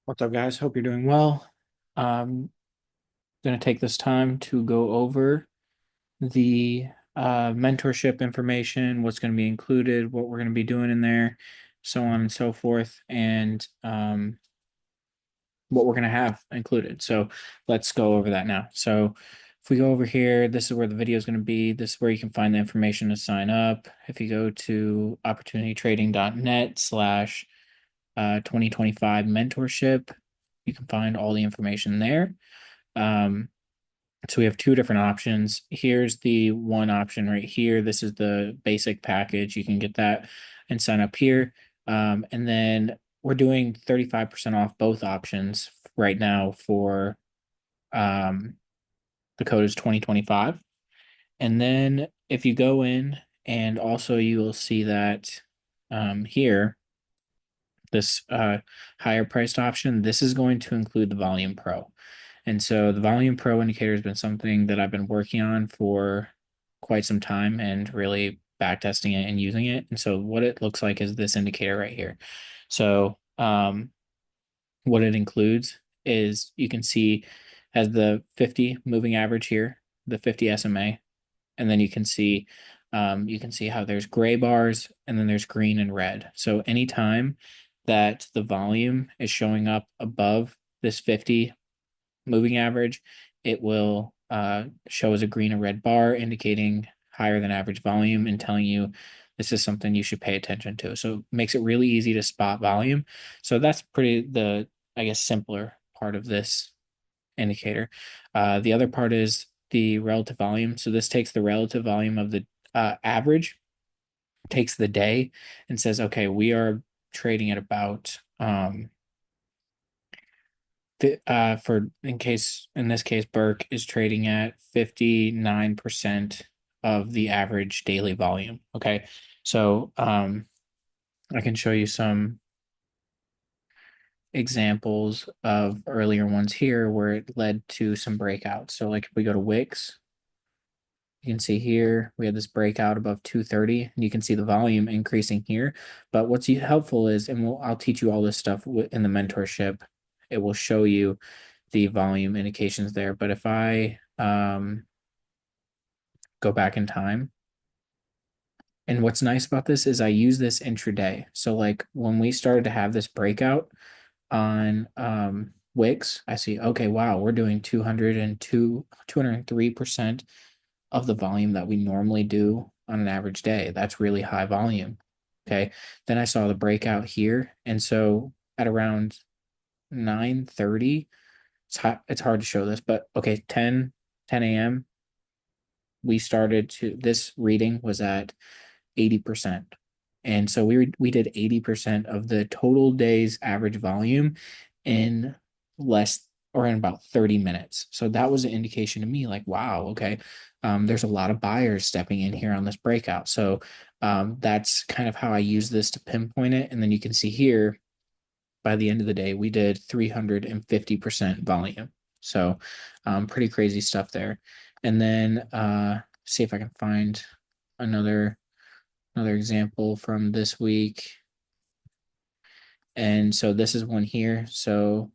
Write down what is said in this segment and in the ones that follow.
What's up, guys? Hope you're doing well. I'm going to take this time to go over the mentorship information, what's going to be included, what we're going to be doing in there, so on and so forth, and what we're going to have included. So let's go over that now. So if we go over here, this is where the video is going to be. This is where you can find the information to sign up. If you go to opportunitytrading.net/2025 mentorship, you can find all the information there. Um, so we have two different options. Here's the one option right here. This is the basic package. You can get that and sign up here. And then we're doing 35% off both options right now for the code is 2025. And then if you go in, and also you will see that here, this higher priced option, this is going to include the Volume Pro. And so the Volume Pro indicator has been something that I've been working on for quite some time and really backtesting it and using it. And so what it looks like is this indicator right here. So what it includes is you can see as the 50 moving average here, the 50 SMA, and then you can see how there's gray bars and then there's green and red. So anytime that the volume is showing up above this 50 moving average, it will show as a green or red bar, indicating higher than average volume and telling you this is something you should pay attention to. So it makes it really easy to spot volume. So that's I guess, simpler part of this indicator. The other part is the relative volume. So this takes the relative volume of the average, takes the day, and says, okay, we are trading at about for in this case Burke is trading at 59% of the average daily volume. Okay. So I can show you some examples of earlier ones here where it led to some breakouts. So like if we go to Wix, you can see here we had this breakout above 230, and you can see the volume increasing here. But what's helpful is, and I'll teach you all this stuff in the mentorship. It will show you the volume indications there. But if I go back in time, and what's nice about this is I use this intraday. So like when we started to have this breakout on Wix, I see, okay, wow, we're doing 203% of the volume that we normally do on an average day. That's really high volume. Okay. Then I saw the breakout here. And so at around 9:30, it's hard to show this, but okay, 10 a.m. This reading was at 80%. And so we did 80% of the total day's average volume in less or in about 30 minutes. So that was an indication to me like, wow, okay, there's a lot of buyers stepping in here on this breakout. So that's kind of how I use this to pinpoint it. And then you can see here, by the end of the day, we did 350% volume. So pretty crazy stuff there. And then see if I can find another example from this week. And so this is one here. So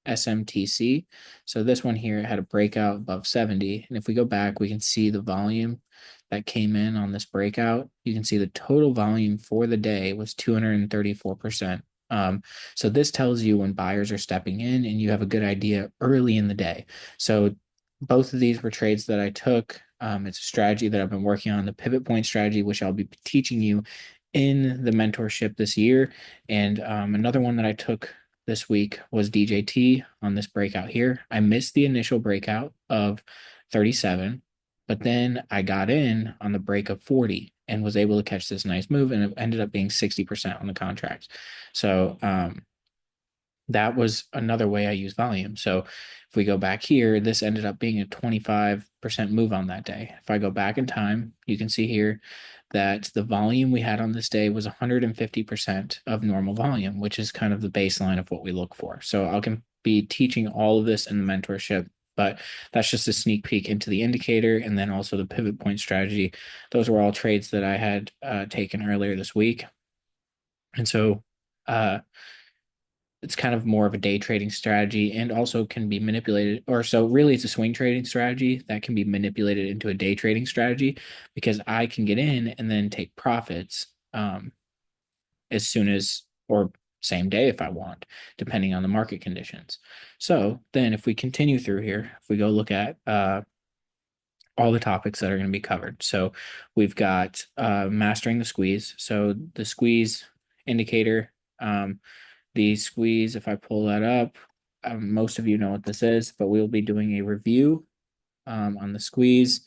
SMTC. So this one here had a breakout above 70. And if we go back, we can see the volume that came in on this breakout. You can see the total volume for the day was 234%. So this tells you when buyers are stepping in and you have a good idea early in the day. So both of these were trades that I took. It's a strategy that I've been working on, the pivot point strategy, which I'll be teaching you in the mentorship this year. And another one that I took this week was DJT on this breakout here. I missed the initial breakout of 37, but then I got in on the break of 40 and was able to catch this nice move, and it ended up being 60% on the contract. So that was another way I use volume. So if we go back here, this ended up being a 25% move on that day. If I go back in time, you can see here that the volume we had on this day was 150% of normal volume, which is kind of the baseline of what we look for. So I can be teaching all of this in the mentorship, but that's just a sneak peek into the indicator and then also the pivot point strategy. Those were all trades that I had taken earlier this week. And so it's kind of more of a day trading strategy and also can be manipulated, or so really it's a swing trading strategy that can be manipulated into a day trading strategy because I can get in and then take profits as soon as or same day if I want, depending on the market conditions. So then if we continue through here, if we go look at all the topics that are going to be covered. So we've got mastering the squeeze. So the squeeze indicator, the squeeze, if I pull that up, most of you know what this is, but we'll be doing a review on the squeeze.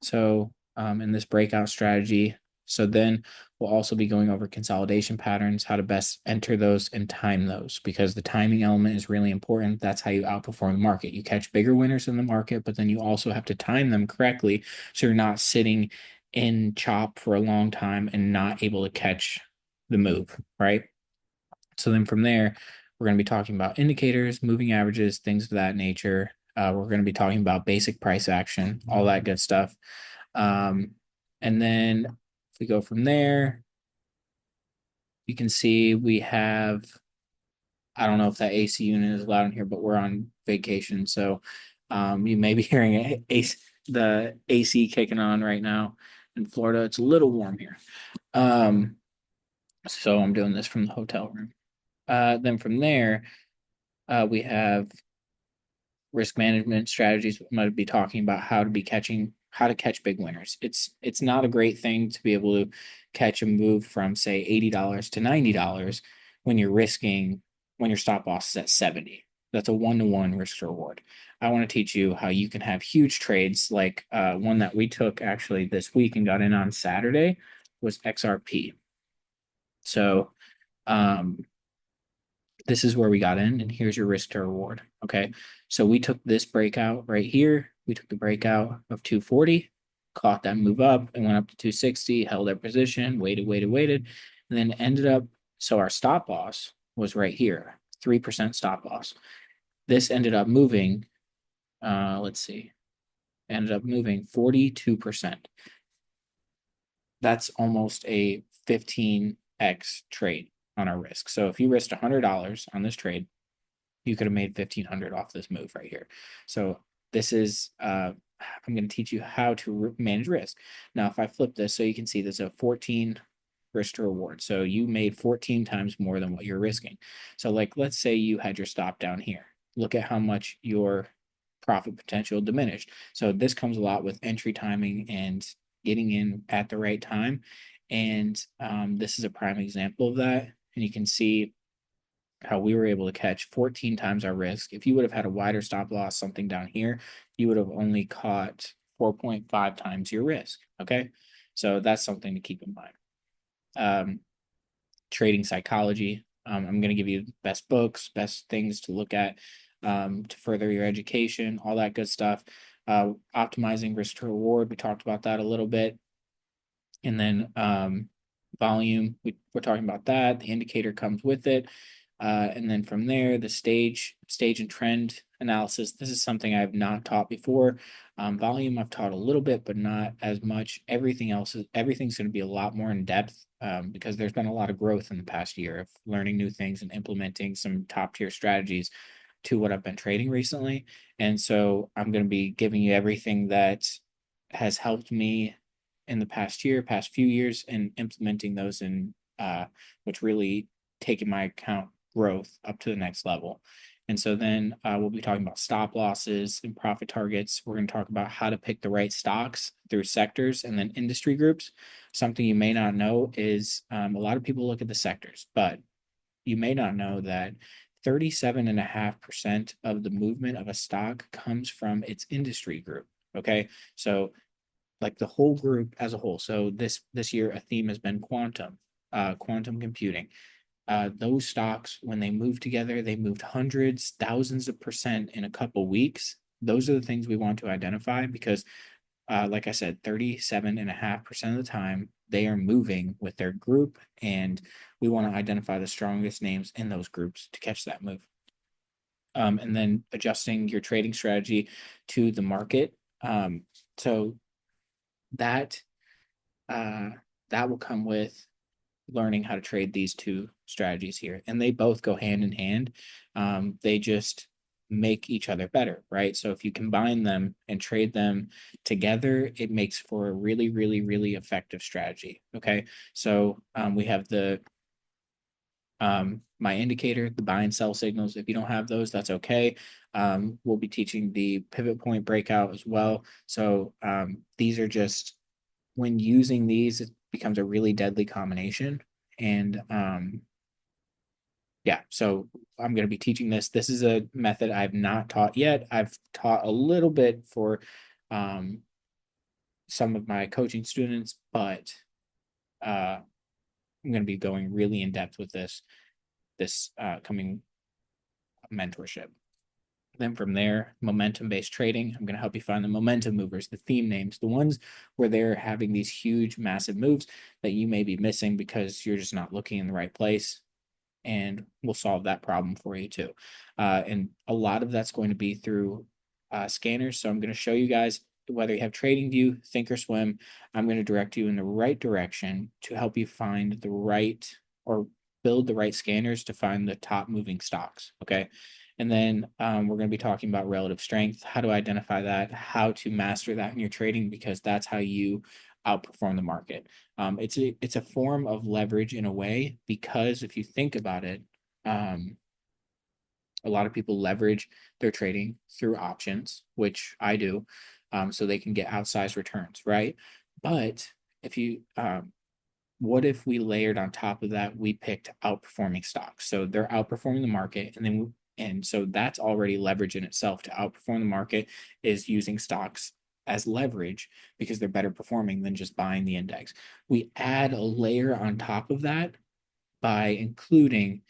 So in this breakout strategy, so then we'll also be going over consolidation patterns, how to best enter those and time those, because the timing element is really important. That's how you outperform the market. You catch bigger winners in the market, but then you also have to time them correctly so you're not sitting in chop for a long time and not able to catch the move, right? So then from there, we're going to be talking about indicators, moving averages, things of that nature. We're going to be talking about basic price action, all that good stuff. And then if we go from there, you can see we have, I don't know if that AC unit is loud in here, but we're on vacation. So you may be hearing the AC kicking on right now in Florida. It's a little warm here. So I'm doing this from the hotel room. Then from there, we have risk management strategies. We might be talking about how to catch big winners. It's not a great thing to be able to catch a move from say $80 to $90 when you're risking when your stop loss is at 70. That's a 1-to-1 risk to reward. I want to teach you how you can have huge trades like one that we took actually this week and got in on Saturday was XRP. So um, this is where we got in, and here's your risk to reward. Okay. So we took this breakout right here. We took the breakout of 240, caught that move up and went up to 260, held our position, waited, and then ended up. So our stop loss was right here, 3% stop loss. This ended up moving, let's see, ended up moving 42%. That's almost a 15x trade on our risk. So if you risked $100 on this trade, you could have made 1,500 off this move right here. So this is I'm going to teach you how to manage risk. Now, if I flip this, so you can see there's a 14 risk to reward. So you made 14 times more than what you're risking. So like, let's say you had your stop down here. Look at how much your profit potential diminished. So this comes a lot with entry timing and getting in at the right time. And this is a prime example of that. And you can see how we were able to catch 14 times our risk. If you would have had a wider stop loss, something down here, you would have only caught 4.5 times your risk. Okay. So that's something to keep in mind. Trading psychology. I'm going to give you best books, best things to look at to further your education, all that good stuff. Optimizing risk to reward. We talked about that a little bit. And then volume, we're talking about that. The indicator comes with it. And then from there, the stage and trend analysis. This is something I have not taught before. Volume I've taught a little bit, but not as much. Everything's going to be a lot more in depth because there's been a lot of growth in the past year of learning new things and implementing some top tier strategies to what I've been trading recently. And so I'm going to be giving you everything that has helped me in the past few years, and implementing those in which really taken my account growth up to the next level. And so then we'll be talking about stop losses and profit targets. We're going to talk about how to pick the right stocks through sectors and then industry groups. Something you may not know is a lot of people look at the sectors, but you may not know that 37.5% of the movement of a stock comes from its industry group. Okay. So like the whole group as a whole. So this year a theme has been quantum computing. Those stocks, when they moved together, they moved hundreds, thousands of percent in a couple weeks. Those are the things we want to identify because, like I said, 37.5% of the time they are moving with their group, and we want to identify the strongest names in those groups to catch that move. And then adjusting your trading strategy to the market. So that that will come with learning how to trade these two strategies here, and they both go hand in hand. They just make each other better, right? So if you combine them and trade them together, it makes for a really, really, really effective strategy. Okay, so we have the my indicator, the buy and sell signals. If you don't have those, that's okay. We'll be teaching the pivot point breakout as well. So these are just, when using these, it becomes a really deadly combination. And yeah, so I'm going to be teaching this. This is a method I've not taught yet. I've taught a little bit for um, some of my coaching students, but I'm going to be going really in depth with this coming mentorship. Then from there, momentum based trading. I'm going to help you find the momentum movers, the theme names, the ones where they're having these huge, massive moves that you may be missing because you're just not looking in the right place. And we'll solve that problem for you too. And a lot of that's going to be through scanners. So I'm going to show you guys whether you have TradingView, Thinkorswim. I'm going to direct you in the right direction to help you find the right, or build the right scanners to find the top moving stocks. Okay. And then we're going to be talking about relative strength, how to identify that, how to master that in your trading, because that's how you outperform the market. It's a form of leverage in a way, because if you think about it, a lot of people leverage their trading through options, which I do, so they can get outsized returns, right? But if you what if we layered on top of that, we picked outperforming stocks? So they're outperforming the market, and then and so that's already leverage in itself. To outperform the market is using stocks as leverage because they're better performing than just buying the index. We add a layer on top of that by including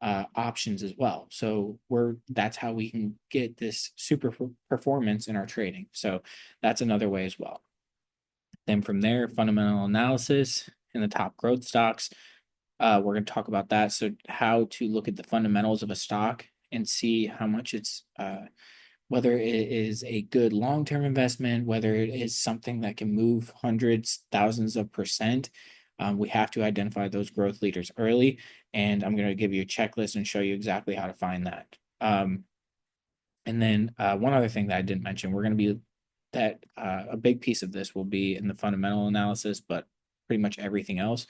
options as well. So that's how we can get this super performance in our trading. So that's another way as well. Then from there, fundamental analysis in the top growth stocks. We're going to talk about that. So how to look at the fundamentals of a stock and see how much it's whether it is a good long-term investment, whether it is something that can move hundreds, thousands of percent. We have to identify those growth leaders early, and I'm going to give you a checklist and show you exactly how to find that. And then one other thing that I didn't mention, we're going to be that a big piece of this will be in the fundamental analysis, but pretty much everything else,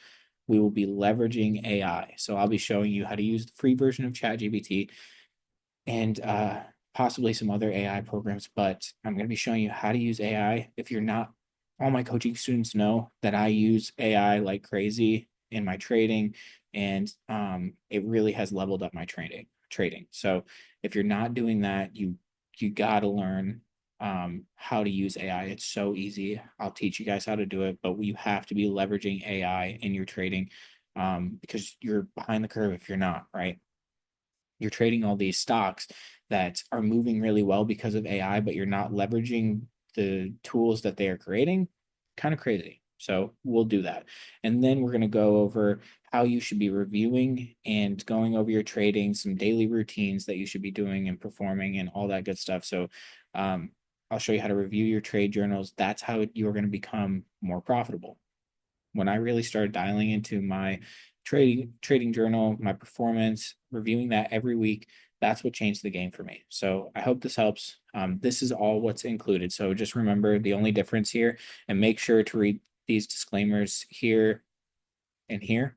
we will be leveraging AI. So I'll be showing you how to use the free version of ChatGPT and possibly some other AI programs, but I'm going to be showing you how to use AI. If you're not, all my coaching students know that I use AI like crazy in my trading, and it really has leveled up my trading. So if you're not doing that, you got to learn how to use AI. It's so easy. I'll teach you guys how to do it, but you have to be leveraging AI in your trading because you're behind the curve if you're not, right? You're trading all these stocks that are moving really well because of AI, but you're not leveraging the tools that they are creating. Kind of crazy. So we'll do that. And then we're going to go over how you should be reviewing and going over your trading, some daily routines that you should be doing and performing and all that good stuff. So I'll show you how to review your trade journals. That's how you're going to become more profitable. When I really started dialing into my trading journal, my performance, reviewing that every week, that's what changed the game for me. So I hope this helps. This is all what's included. So just remember the only difference here, and make sure to read these disclaimers here and here.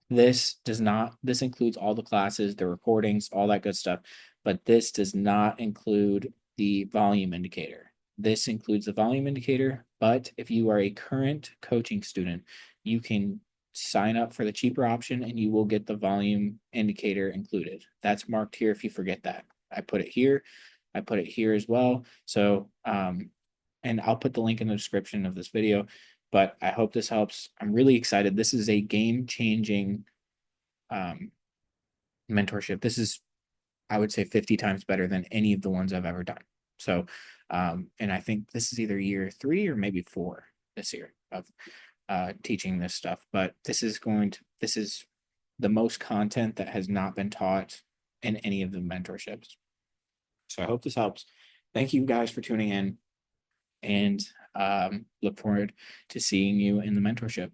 This includes all the classes, the recordings, all that good stuff, but this does not include the volume indicator. This includes the volume indicator, but if you are a current coaching student, you can sign up for the cheaper option and you will get the volume indicator included. That's marked here if you forget that. I put it here. I put it here as well. So, and I'll put the link in the description of this video, but I hope this helps. I'm really excited. This is a game-changing mentorship. This is, I would say, 50 times better than any of the ones I've ever done. So, and I think this is either year 3 or maybe 4 this year of teaching this stuff. But this is the most content that has not been taught in any of the mentorships. So I hope this helps. Thank you guys for tuning in, and look forward to seeing you in the mentorship.